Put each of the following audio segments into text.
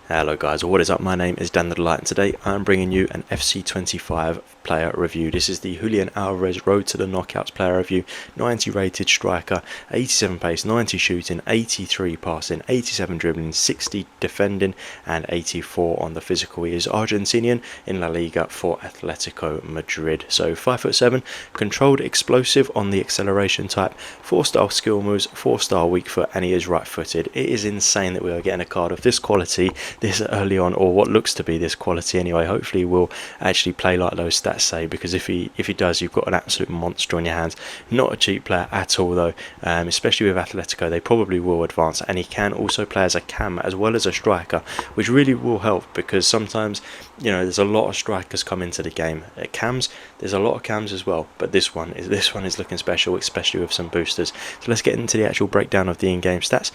Hello guys, what is up? My name is Dan the Delight, and today I'm bringing you an FC25 player review. This is the Julian Alvarez Road to the Knockouts player review. 90 rated striker, 87 pace, 90 shooting, 83 passing, 87 dribbling, 60 defending and 84 on the physical. He is Argentinian in La Liga for Atletico Madrid. So 5'7", controlled explosive on the acceleration type, 4-star skill moves, 4-star weak foot, and he is right footed. It is insane that we are getting a card of this quality this early on, or what looks to be this quality anyway. Hopefully he will actually play like those stats say, because if he does, you've got an absolute monster on your hands. Not a cheap player at all though, especially with Atletico. They probably will advance, and he can also play as a cam as well as a striker, which really will help, because sometimes, you know, there's a lot of strikers come into the game. Cams, there's a lot of cams as well, but this one is looking special, especially with some boosters. So let's get into the actual breakdown of the in-game stats.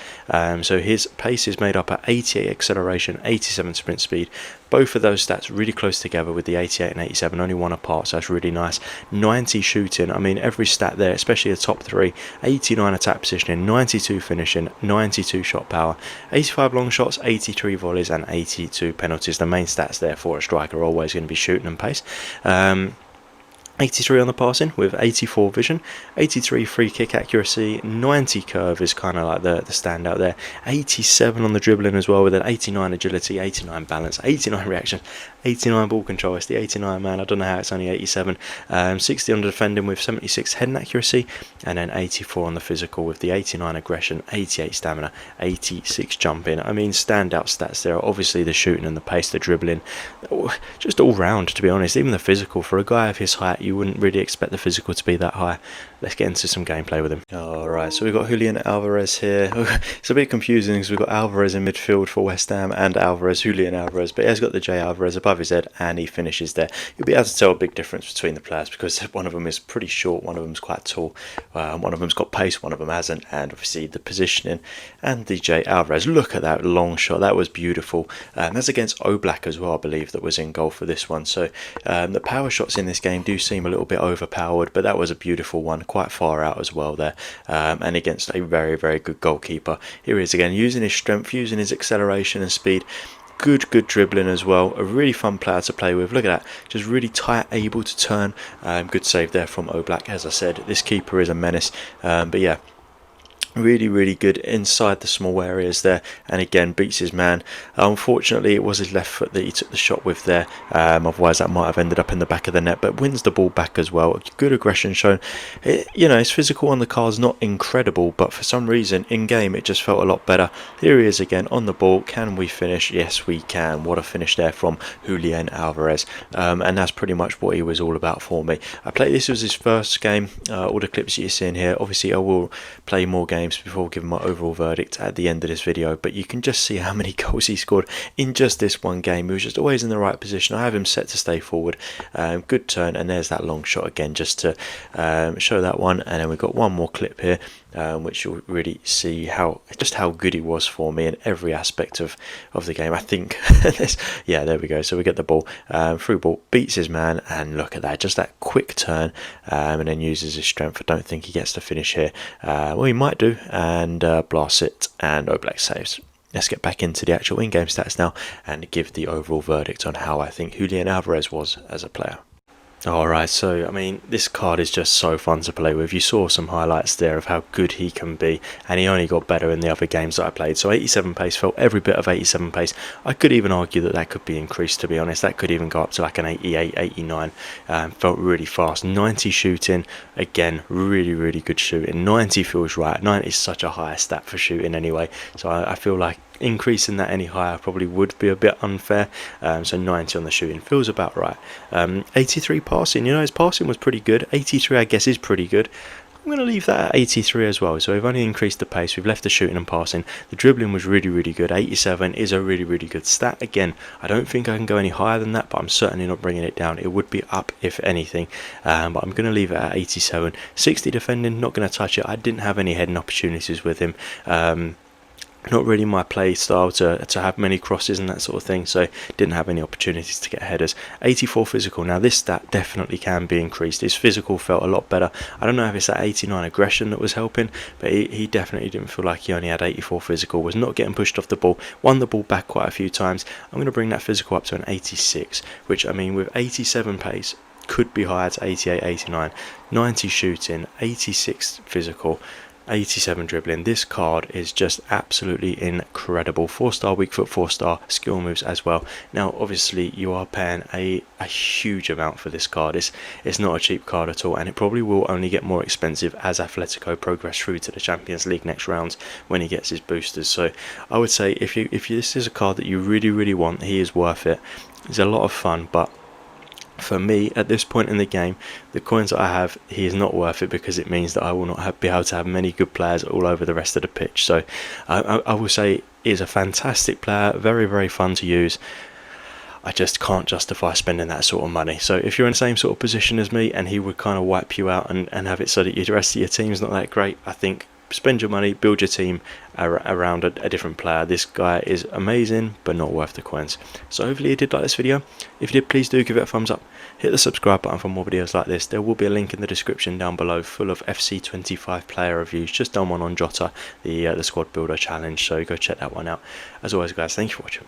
So his pace is made up at 88 acceleration, 87 sprint speed. Both of those stats really close together, with the 88 and 87 only one apart, so that's really nice. 90 shooting, I mean every stat there, especially the top three. 89 attack positioning, 92 finishing, 92 shot power, 85 long shots, 83 volleys and 82 penalties. The main stats there for a striker are always going to be shooting and pace. 83 on the passing with 84 vision, 83 free kick accuracy, 90 curve is kind of like the standout there, 87 on the dribbling as well, with an 89 agility, 89 balance, 89 reaction, 89 ball control. It's the 89 man, I don't know how it's only 87. 60 on the defending with 76 heading accuracy, and then 84 on the physical with the 89 aggression, 88 stamina, 86 jumping. I mean, standout stats there are obviously the shooting and the pace, the dribbling, just all round, to be honest. Even the physical, for a guy of his height, you wouldn't really expect the physical to be that high. Let's get into some gameplay with him. Alright, so we've got Julian Alvarez here. It's a bit confusing because we've got Alvarez in midfield for West Ham and Julian Alvarez, but he has got the J Alvarez above his head and he finishes there. You'll be able to tell a big difference between the players, because one of them is pretty short, one of them's quite tall, one of them's got pace, one of them hasn't, and obviously the positioning. And the J Alvarez, look at that long shot, that was beautiful. That's against Oblak as well, I believe, that was in goal for this one. So the power shots in this game do seem a little bit overpowered, but that was a beautiful one, quite far out as well there, and against a very, very good goalkeeper. Here he is again, using his strength, using his acceleration and speed. Good dribbling as well. A really fun player to play with. Look at that, just really tight, able to turn. Good save there from Oblak. As I said, this keeper is a menace, but yeah, really good inside the small areas there, and again beats his man. Unfortunately, it was his left foot that he took the shot with there, otherwise that might have ended up in the back of the net, but wins the ball back as well. Good aggression shown. You know, his physical on the card's not incredible, but for some reason in game it just felt a lot better. Here he is again on the ball. Can we finish? Yes, we can. What a finish there from Julian Alvarez, and that's pretty much what he was all about for me. This was his first game. All the clips that you're seeing here, obviously I will play more games before giving my overall verdict at the end of this video, but you can just see how many goals he scored in just this one game. He was just always in the right position. I have him set to stay forward. Good turn, and there's that long shot again, just to show that one. And then we've got one more clip here, which you'll really see how good he was for me in every aspect of the game. I think yeah, there we go. So we get the ball, through ball, beats his man, and look at that, just that quick turn, and then uses his strength. I don't think he gets to finish here. Well, he might do, and blasts it, and Oblak saves. Let's get back into the actual in-game stats now and give the overall verdict on how I think Julian Alvarez was as a player. Alright, so I mean, this card is just so fun to play with. You saw some highlights there of how good he can be, and he only got better in the other games that I played. So 87 pace, felt every bit of 87 pace. I could even argue that could be increased, to be honest. That could even go up to like an 88, 89. Felt really fast. 90 shooting, again, really good shooting. 90 feels right. 90 is such a high stat for shooting anyway, so I feel like increasing that any higher probably would be a bit unfair. So 90 on the shooting feels about right. 83 passing, you know, his passing was pretty good. 83 I guess is pretty good. I'm going to leave that at 83 as well. So we've only increased the pace, we've left the shooting and passing. The dribbling was really good. 87 is a really good stat. Again, I don't think I can go any higher than that, but I'm certainly not bringing it down. It would be up if anything, but I'm going to leave it at 87. 60 defending, not going to touch it. I didn't have any heading opportunities with him. Not really my play style to have many crosses and that sort of thing, so didn't have any opportunities to get headers. 84 physical. Now this stat definitely can be increased. His physical felt a lot better. I don't know if it's that 89 aggression that was helping, but he definitely didn't feel like he only had 84 physical. Was not getting pushed off the ball, won the ball back quite a few times. I'm going to bring that physical up to an 86, which, I mean, with 87 pace could be higher to 88, 89, 90 shooting, 86 physical, 87 dribbling. This card is just absolutely incredible. 4-star weak foot, 4-star skill moves as well. Now obviously you are paying a huge amount for this card. It's not a cheap card at all, and it probably will only get more expensive as Atletico progress through to the Champions League next rounds when he gets his boosters. So I would say if this is a card that you really want, he is worth it. It's a lot of fun, but for me at this point in the game, the coins that I have, he is not worth it, because it means that I will not be able to have many good players all over the rest of the pitch. So I will say he is a fantastic player, very fun to use. I just can't justify spending that sort of money. So if you're in the same sort of position as me and he would kind of wipe you out and have it so that the rest of your team's not that great, I think spend your money, build your team around a different player. This guy is amazing, but not worth the coins. So hopefully you did like this video. If you did, please do give it a thumbs up. Hit the subscribe button for more videos like this. There will be a link in the description down below full of FC25 player reviews. Just done one on Jota, the squad builder challenge, so go check that one out. As always guys, thank you for watching.